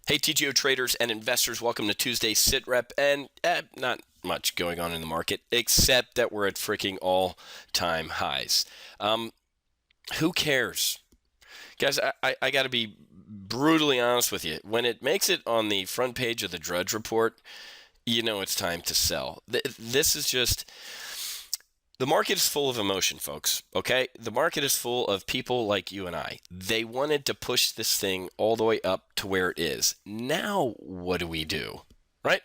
Hey, TGO traders and investors, welcome to Tuesday's sitrep. And not much going on in the market, except that we're at freaking all-time highs. Um, who cares? Guys, I got to be brutally honest with you. When it makes it on the front page of the Drudge Report, you know it's time to sell. This is just the market is full of emotion, folks. Okay? The market is full of people like you and I. They wanted to push this thing all the way up to where it is. Now, what do we do? Right?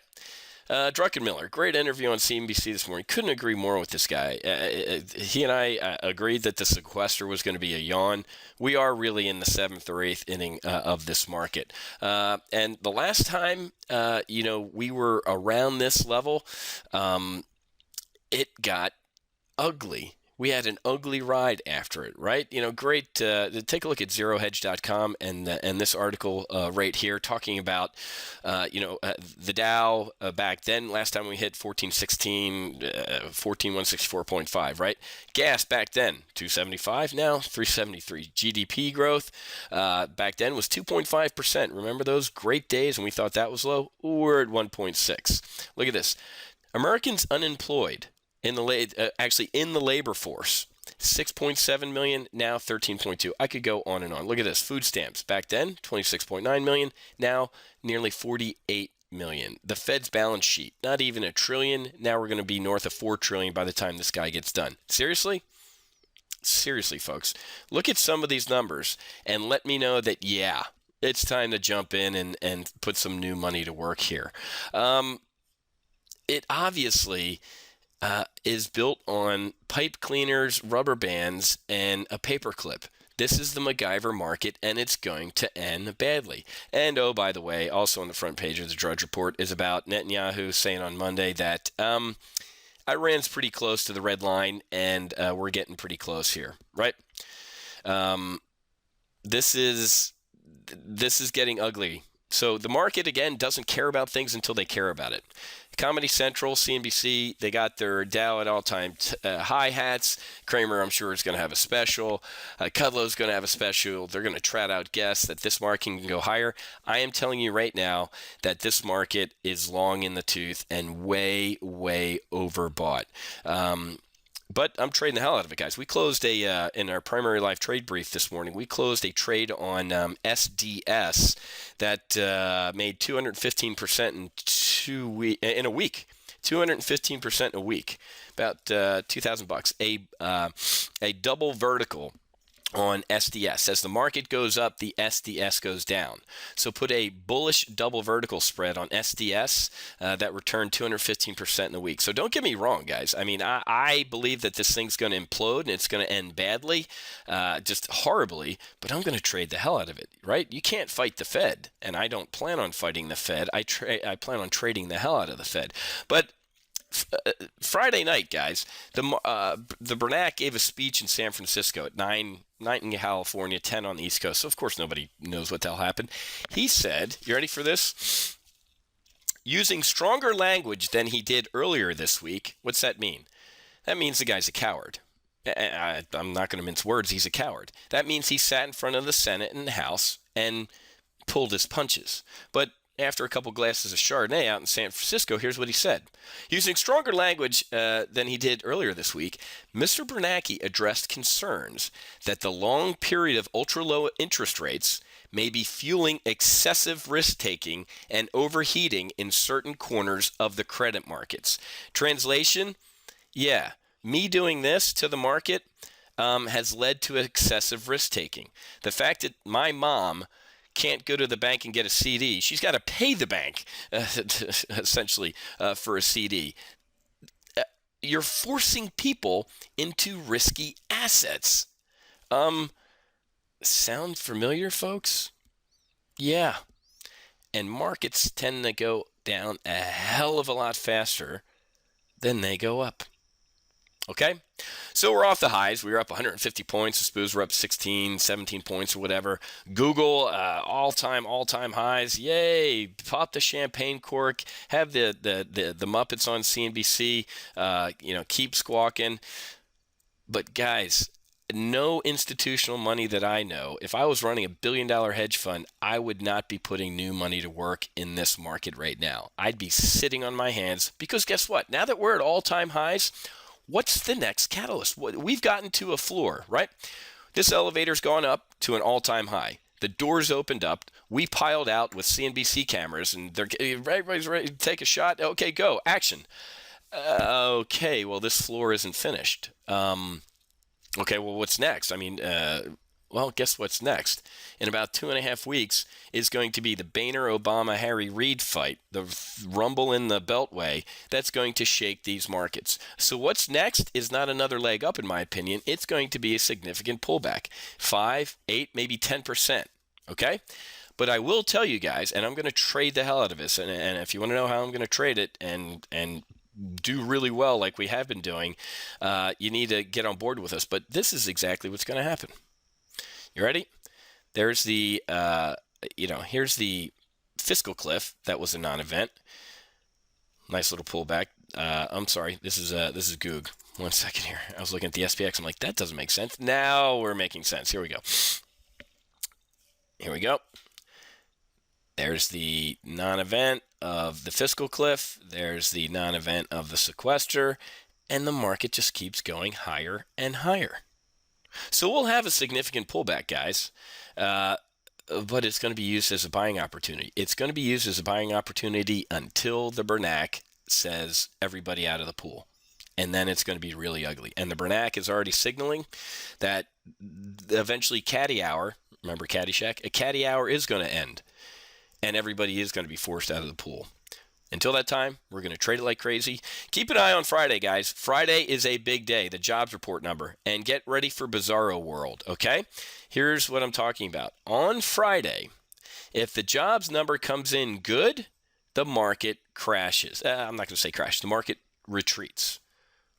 Druckenmiller, great interview on CNBC this morning. Couldn't agree more with this guy. He and I agreed that the sequester was going to be a yawn. We are really in the seventh or eighth inning of this market. And the last time, we were around this level, it got ugly. We had an ugly ride after it, right? Great. Take a look at zerohedge.com and this article right here talking about, the Dow back then. Last time we hit 1416, 14164.5, right? Gas back then 275, now 373. GDP growth back then was 2.5%. Remember those great days when we thought that was low? We're at 1.6. Look at this. Americans unemployed in the labor force, 6.7 million, now 13.2. I could go on and on. Look at this. Food stamps back then 26.9 million, now nearly 48 million. The Fed's balance sheet, not even a trillion. Now we're going to be north of 4 trillion by the time this guy gets done. Seriously? Seriously, folks. Look at some of these numbers and let me know that, yeah, it's time to jump in and put some new money to work here. It obviously is built on pipe cleaners, rubber bands, and a paperclip. This is the MacGyver market, and it's going to end badly. And oh, by the way, also on the front page of the Drudge Report is about Netanyahu saying on Monday that Iran's pretty close to the red line, and we're getting pretty close here, right? This is getting ugly. So the market, again, doesn't care about things until they care about it. Comedy Central, CNBC, they got their Dow at all-time high hats. Kramer, I'm sure, is going to have a special. Kudlow's going to have a special. They're going to trot out guess that this market can go higher. I am telling you right now that this market is long in the tooth and way, way overbought. But I'm trading the hell out of it, guys. We closed in our primary live trade brief this morning, we closed a trade on SDS that made 215% in a week. 215% a week, about $2,000. A double vertical on SDS. As the market goes up, the SDS goes down. So put a bullish double vertical spread on SDS that returned 215% in a week. So don't get me wrong, guys. I mean, I believe that this thing's going to implode and it's going to end badly, just horribly, but I'm going to trade the hell out of it, right? You can't fight the Fed, and I don't plan on fighting the Fed. I plan on trading the hell out of the Fed. But Friday night, guys, the Bernanke gave a speech in San Francisco at 9 in California, 10 on the East Coast. So, of course, nobody knows what the hell happened. He said, you ready for this? Using stronger language than he did earlier this week. What's that mean? That means the guy's a coward. I'm not going to mince words. He's a coward. That means he sat in front of the Senate and the House and pulled his punches. But after a couple glasses of Chardonnay out in San Francisco, here's what he said. Using stronger language than he did earlier this week, Mr. Bernanke addressed concerns that the long period of ultra-low interest rates may be fueling excessive risk-taking and overheating in certain corners of the credit markets. Translation, yeah, me doing this to the market has led to excessive risk-taking. The fact that my mom can't go to the bank and get a CD. She's got to pay the bank, essentially, for a CD. You're forcing people into risky assets. Sound familiar, folks? Yeah. And markets tend to go down a hell of a lot faster than they go up. Okay? So we're off the highs. We were up 150 points. I suppose we're up 16, 17 points or whatever. Google, all-time highs. Yay. Pop the champagne cork. Have the Muppets on CNBC, keep squawking. But guys, no institutional money that I know. If I was running $1 billion hedge fund, I would not be putting new money to work in this market right now. I'd be sitting on my hands because guess what? Now that we're at all-time highs, what's the next catalyst? We've gotten to a floor, right? This elevator's gone up to an all-time high. The doors opened up. We piled out with CNBC cameras, and everybody's ready to take a shot. Okay, go. Action. Okay, well, this floor isn't finished. Okay, well, what's next? Well, guess what's next? In about 2.5 weeks is going to be the Boehner, Obama, Harry Reid fight, the rumble in the Beltway that's going to shake these markets. So what's next is not another leg up, in my opinion. It's going to be a significant pullback, 5, 8, maybe 10%. Okay? But I will tell you guys, and I'm going to trade the hell out of this. And if you want to know how I'm going to trade it and do really well like we have been doing, you need to get on board with us. But this is exactly what's going to happen. You ready? There's the, here's the fiscal cliff. That was a non-event. Nice little pullback. I'm sorry. This is Goog. 1 second here. I was looking at the SPX. I'm like, that doesn't make sense. Now we're making sense. Here we go. Here we go. There's the non-event of the fiscal cliff. There's the non-event of the sequester. And the market just keeps going higher and higher. So we'll have a significant pullback, guys. But it's going to be used as a buying opportunity. It's going to be used as a buying opportunity until the Bernanke says everybody out of the pool. And then it's going to be really ugly. And the Bernanke is already signaling that eventually caddy hour, remember Caddyshack? A caddy hour is going to end. And everybody is going to be forced out of the pool. Until that time, we're going to trade it like crazy. Keep an eye on Friday, guys. Friday is a big day, the jobs report number. And get ready for Bizarro World, okay? Here's what I'm talking about. On Friday, if the jobs number comes in good, the market crashes. I'm not going to say crash. The market retreats.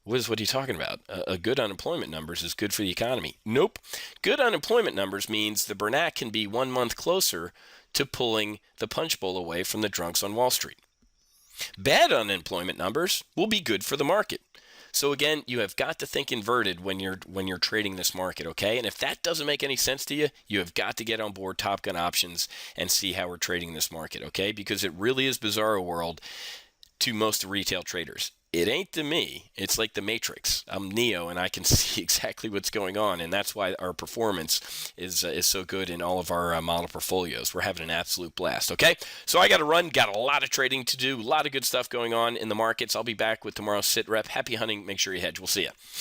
What are you talking about? A good unemployment numbers is good for the economy. Nope. Good unemployment numbers means the Bernanke can be 1 month closer to pulling the punch bowl away from the drunks on Wall Street. Bad unemployment numbers will be good for the market. So again, you have got to think inverted when you're trading this market, okay? And if that doesn't make any sense to you, you have got to get on board Top Gun Options and see how we're trading this market, okay? Because it really is Bizarro World to most retail traders. It ain't to me. It's like the Matrix. I'm Neo, and I can see exactly what's going on, and that's why our performance is so good in all of our model portfolios. We're having an absolute blast, okay? So I got to run. Got a lot of trading to do. A lot of good stuff going on in the markets. I'll be back with tomorrow's Sit Rep. Happy hunting. Make sure you hedge. We'll see you.